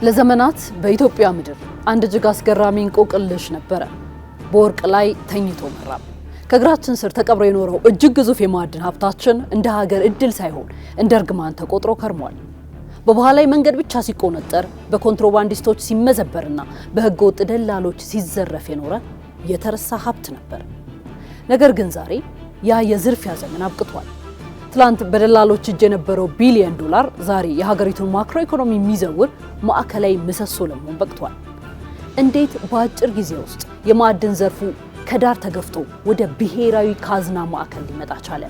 ለዘመናት በኢትዮጵያ ምድር አንድ እጅግ አስገራሚ እንቆቅልሽ ነበረ። በወርቅ ላይ ተኝቶ መራብ። ከእግራችን ስር ተቀብሮ የኖረው እጅግ ግዙፍ የማዕድን ሀብታችን እንደ ሀገር እድል ሳይሆን እንደ እርግማን ተቆጥሮ ከርሟል። በባህላዊ መንገድ ብቻ ሲቆነጠር፣ በኮንትሮባንዲስቶች ሲመዘበርና በህገ ወጥ ደላሎች ሲዘረፍ የኖረ የተረሳ ሀብት ነበር። ነገር ግን ዛሬ ያ የዝርፊያ ዘመን አብቅቷል። ትላንት በደላሎች እጅ የነበረው ቢሊዮን ዶላር ዛሬ የሀገሪቱን ማክሮ ኢኮኖሚ የሚዘውር ማዕከላዊ ምሰሶ ለመሆን በቅቷል። እንዴት በአጭር ጊዜ ውስጥ የማዕድን ዘርፉ ከዳር ተገፍቶ ወደ ብሔራዊ ካዝና ማዕከል ሊመጣ ቻለ?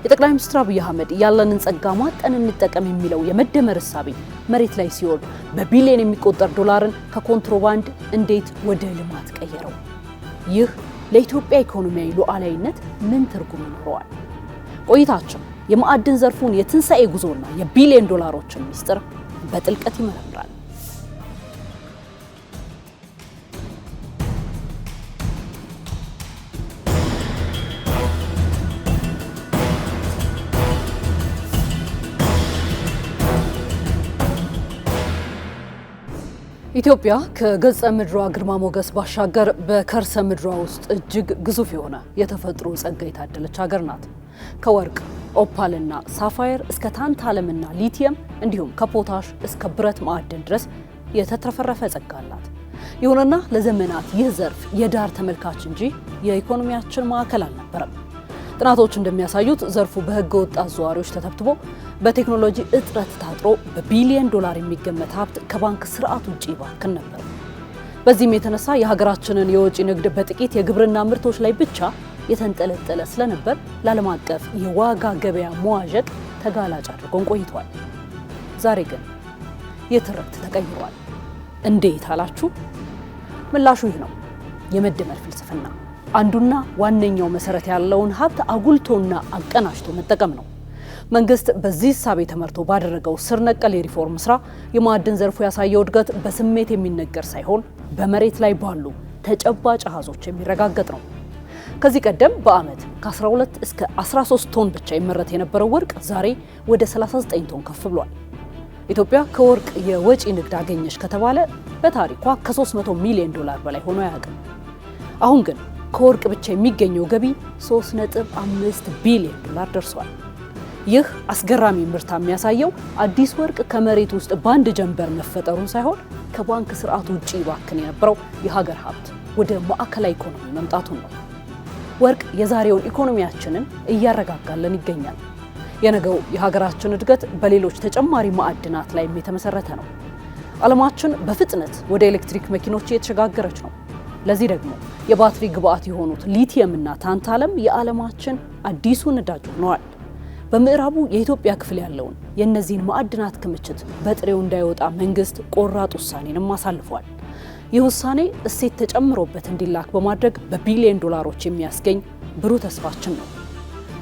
የጠቅላይ ሚኒስትር አብይ አህመድ ያለንን ጸጋ ማጠን እንጠቀም የሚለው የመደመር እሳቤ መሬት ላይ ሲወል በቢሊዮን የሚቆጠር ዶላርን ከኮንትሮባንድ እንዴት ወደ ልማት ቀየረው? ይህ ለኢትዮጵያ ኢኮኖሚያዊ ሉዓላዊነት ምን ትርጉም ይኖረዋል? ቆይታችን የማዕድን ዘርፉን የትንሣኤ ጉዞና የቢሊዮን ዶላሮችን ሚስጥር በጥልቀት ይመረምራል። ኢትዮጵያ ከገጸ ምድሯ ግርማ ሞገስ ባሻገር በከርሰ ምድሯ ውስጥ እጅግ ግዙፍ የሆነ የተፈጥሮ ጸጋ የታደለች ሀገር ናት። ከወርቅ ኦፓልና ሳፋየር እስከ ታንታለምና ሊቲየም እንዲሁም ከፖታሽ እስከ ብረት ማዕድን ድረስ የተትረፈረፈ ጸጋ አላት። ይሁንና ለዘመናት ይህ ዘርፍ የዳር ተመልካች እንጂ የኢኮኖሚያችን ማዕከል አልነበረም። ጥናቶች እንደሚያሳዩት ዘርፉ በህገ ወጥ አዘዋዋሪዎች ተተብትቦ በቴክኖሎጂ እጥረት ታጥሮ በቢሊዮን ዶላር የሚገመት ሀብት ከባንክ ስርዓት ውጪ ይባክን ነበር። በዚህም የተነሳ የሀገራችንን የወጪ ንግድ በጥቂት የግብርና ምርቶች ላይ ብቻ የተንጠለጠለ ስለነበር ለዓለም አቀፍ የዋጋ ገበያ መዋዠቅ ተጋላጭ አድርጎን ቆይቷል። ዛሬ ግን የትርክት ተቀይሯል። እንዴት አላችሁ? ምላሹ ይህ ነው። የመደመር ፍልስፍና አንዱና ዋነኛው መሰረት ያለውን ሀብት አጉልቶና አቀናጅቶ መጠቀም ነው። መንግስት በዚህ እሳቤ ተመርቶ ባደረገው ስር ነቀል የሪፎርም ስራ የማዕድን ዘርፉ ያሳየው እድገት በስሜት የሚነገር ሳይሆን በመሬት ላይ ባሉ ተጨባጭ አሃዞች የሚረጋገጥ ነው። ከዚህ ቀደም በአመት ከ12 እስከ 13 ቶን ብቻ ይመረት የነበረው ወርቅ ዛሬ ወደ 39 ቶን ከፍ ብሏል። ኢትዮጵያ ከወርቅ የወጪ ንግድ አገኘች ከተባለ በታሪኳ ከ300 ሚሊዮን ዶላር በላይ ሆኖ አያውቅም። አሁን ግን ከወርቅ ብቻ የሚገኘው ገቢ 3.5 ቢሊዮን ዶላር ደርሷል። ይህ አስገራሚ ምርታ የሚያሳየው አዲስ ወርቅ ከመሬት ውስጥ በአንድ ጀንበር መፈጠሩን ሳይሆን ከባንክ ስርዓት ውጪ ይባክን የነበረው የሀገር ሀብት ወደ ማዕከላዊ ኢኮኖሚ መምጣቱን ነው። ወርቅ የዛሬውን ኢኮኖሚያችንን እያረጋጋለን ይገኛል። የነገው የሀገራችን እድገት በሌሎች ተጨማሪ ማዕድናት ላይም የተመሰረተ ነው። ዓለማችን በፍጥነት ወደ ኤሌክትሪክ መኪኖች እየተሸጋገረች ነው። ለዚህ ደግሞ የባትሪ ግብአት የሆኑት ሊቲየም እና ታንታለም የዓለማችን አዲሱ ነዳጅ ሆነዋል። በምዕራቡ የኢትዮጵያ ክፍል ያለውን የእነዚህን ማዕድናት ክምችት በጥሬው እንዳይወጣ መንግስት ቆራጥ ውሳኔንም አሳልፏል። ይህ ውሳኔ እሴት ተጨምሮበት እንዲላክ በማድረግ በቢሊዮን ዶላሮች የሚያስገኝ ብሩህ ተስፋችን ነው።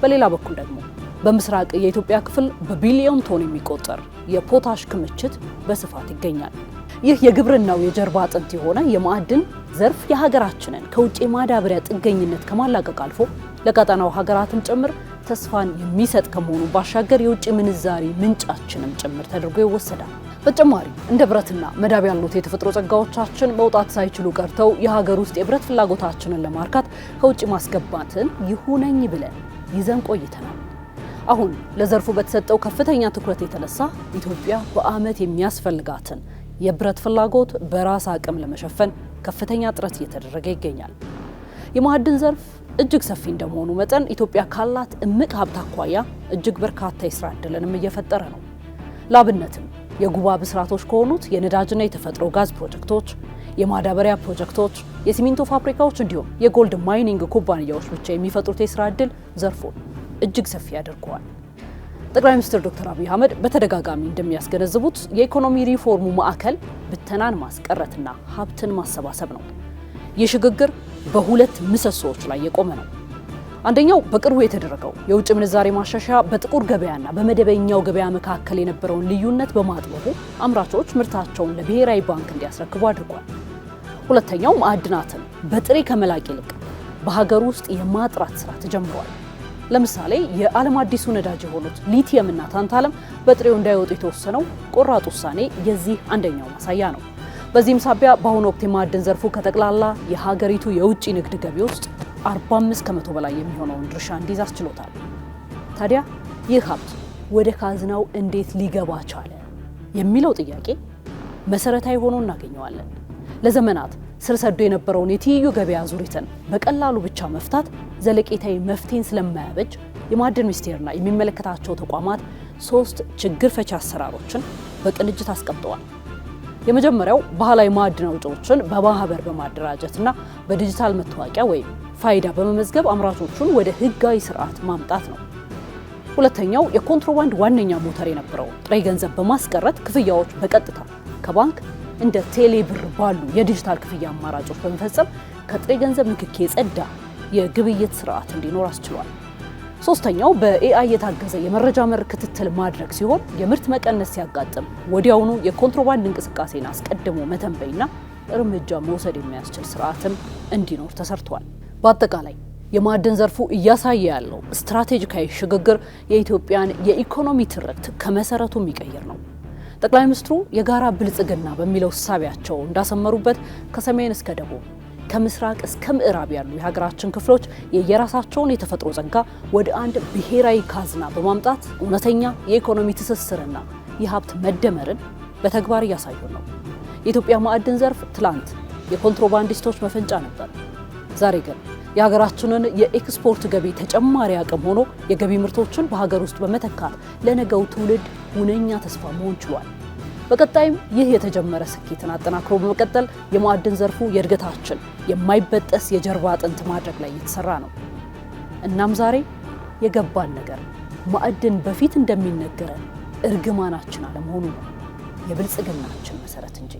በሌላ በኩል ደግሞ በምስራቅ የኢትዮጵያ ክፍል በቢሊዮን ቶን የሚቆጠር የፖታሽ ክምችት በስፋት ይገኛል። ይህ የግብርናው የጀርባ አጥንት የሆነ የማዕድን ዘርፍ የሀገራችንን ከውጭ ማዳበሪያ ጥገኝነት ከማላቀቅ አልፎ ለቀጠናው ሀገራትም ጭምር ተስፋን የሚሰጥ ከመሆኑ ባሻገር የውጭ ምንዛሪ ምንጫችንም ጭምር ተደርጎ ይወሰዳል። በተጨማሪ እንደ ብረትና መዳብ ያሉት የተፈጥሮ ጸጋዎቻችን መውጣት ሳይችሉ ቀርተው የሀገር ውስጥ የብረት ፍላጎታችንን ለማርካት ከውጭ ማስገባትን ይሁነኝ ብለን ይዘን ቆይተናል። አሁን ለዘርፉ በተሰጠው ከፍተኛ ትኩረት የተነሳ ኢትዮጵያ በዓመት የሚያስፈልጋትን የብረት ፍላጎት በራስ አቅም ለመሸፈን ከፍተኛ ጥረት እየተደረገ ይገኛል። የማዕድን ዘርፍ እጅግ ሰፊ እንደመሆኑ መጠን ኢትዮጵያ ካላት እምቅ ሀብት አኳያ እጅግ በርካታ የስራ ዕድልንም እየፈጠረ ነው። ለአብነትም የጉባ ብስራቶች ከሆኑት የነዳጅና የተፈጥሮ ጋዝ ፕሮጀክቶች፣ የማዳበሪያ ፕሮጀክቶች፣ የሲሚንቶ ፋብሪካዎች እንዲሁም የጎልድ ማይኒንግ ኩባንያዎች ብቻ የሚፈጥሩት የስራ ዕድል ዘርፉን እጅግ ሰፊ ያደርገዋል። ጠቅላይ ሚኒስትር ዶክተር አብይ አህመድ በተደጋጋሚ እንደሚያስገነዝቡት የኢኮኖሚ ሪፎርሙ ማዕከል ብተናን ማስቀረትና ሀብትን ማሰባሰብ ነው። ይህ ሽግግር በሁለት ምሰሶዎች ላይ የቆመ ነው። አንደኛው በቅርቡ የተደረገው የውጭ ምንዛሬ ማሻሻያ በጥቁር ገበያና በመደበኛው ገበያ መካከል የነበረውን ልዩነት በማጥበቡ አምራቾች ምርታቸውን ለብሔራዊ ባንክ እንዲያስረክቡ አድርጓል። ሁለተኛው ማዕድናትን በጥሬ ከመላክ ይልቅ በሀገር ውስጥ የማጥራት ስራ ተጀምሯል። ለምሳሌ የዓለም አዲሱ ነዳጅ የሆኑት ሊቲየም እና ታንታለም በጥሬው እንዳይወጡ የተወሰነው ቆራጥ ውሳኔ የዚህ አንደኛው ማሳያ ነው። በዚህም ሳቢያ በአሁኑ ወቅት የማዕድን ዘርፉ ከጠቅላላ የሀገሪቱ የውጭ ንግድ ገቢ ውስጥ 45 ከመቶ በላይ የሚሆነውን ድርሻ እንዲይዝ አስችሎታል። ታዲያ ይህ ሀብት ወደ ካዝናው እንዴት ሊገባ ቻለ የሚለው ጥያቄ መሰረታዊ ሆኖ እናገኘዋለን። ለዘመናት ስር ሰዶ የነበረውን የትይዩ ገበያ ዙሪትን በቀላሉ ብቻ መፍታት ዘለቄታዊ መፍትሄን ስለማያበጅ የማዕድን ሚኒስቴርና የሚመለከታቸው ተቋማት 3 ችግር ፈቺ አሰራሮችን በቅንጅት አስቀምጠዋል። የመጀመሪያው ባህላዊ ማዕድን አውጪዎችን በማህበር በማደራጀትና በዲጂታል መታወቂያ ወይም ፋይዳ በመመዝገብ አምራቾቹን ወደ ህጋዊ ስርዓት ማምጣት ነው። ሁለተኛው የኮንትሮባንድ ዋነኛ ሞተር የነበረው ጥሬ ገንዘብ በማስቀረት ክፍያዎች በቀጥታ ከባንክ እንደ ቴሌ ብር ባሉ የዲጂታል ክፍያ አማራጮች በመፈጸም ከጥሬ ገንዘብ ንክኪ የጸዳ የግብይት ስርዓት እንዲኖር አስችሏል። ሶስተኛው በኤአይ የታገዘ የመረጃ መር ክትትል ማድረግ ሲሆን የምርት መቀነስ ሲያጋጥም ወዲያውኑ የኮንትሮባንድ እንቅስቃሴን አስቀድሞ መተንበይና እርምጃ መውሰድ የሚያስችል ስርዓትም እንዲኖር ተሰርቷል። በአጠቃላይ የማዕድን ዘርፉ እያሳየ ያለው ስትራቴጂካዊ ሽግግር የኢትዮጵያን የኢኮኖሚ ትርክት ከመሰረቱ የሚቀይር ነው። ጠቅላይ ሚኒስትሩ የጋራ ብልጽግና በሚለው እሳቢያቸው እንዳሰመሩበት ከሰሜን እስከ ደቡብ ከምስራቅ እስከ ምዕራብ ያሉ የሀገራችን ክፍሎች የየራሳቸውን የተፈጥሮ ጸጋ ወደ አንድ ብሔራዊ ካዝና በማምጣት እውነተኛ የኢኮኖሚ ትስስርና የሀብት መደመርን በተግባር እያሳዩ ነው። የኢትዮጵያ ማዕድን ዘርፍ ትላንት የኮንትሮባንዲስቶች መፈንጫ ነበር። ዛሬ ግን የሀገራችንን የኤክስፖርት ገቢ ተጨማሪ አቅም ሆኖ የገቢ ምርቶችን በሀገር ውስጥ በመተካት ለነገው ትውልድ ሁነኛ ተስፋ መሆን ችሏል። በቀጣይም ይህ የተጀመረ ስኬትን አጠናክሮ በመቀጠል የማዕድን ዘርፉ የእድገታችን የማይበጠስ የጀርባ አጥንት ማድረግ ላይ እየተሰራ ነው። እናም ዛሬ የገባን ነገር ማዕድን በፊት እንደሚነገረን እርግማናችን አለመሆኑ ነው፣ የብልጽግናችን መሰረት እንጂ።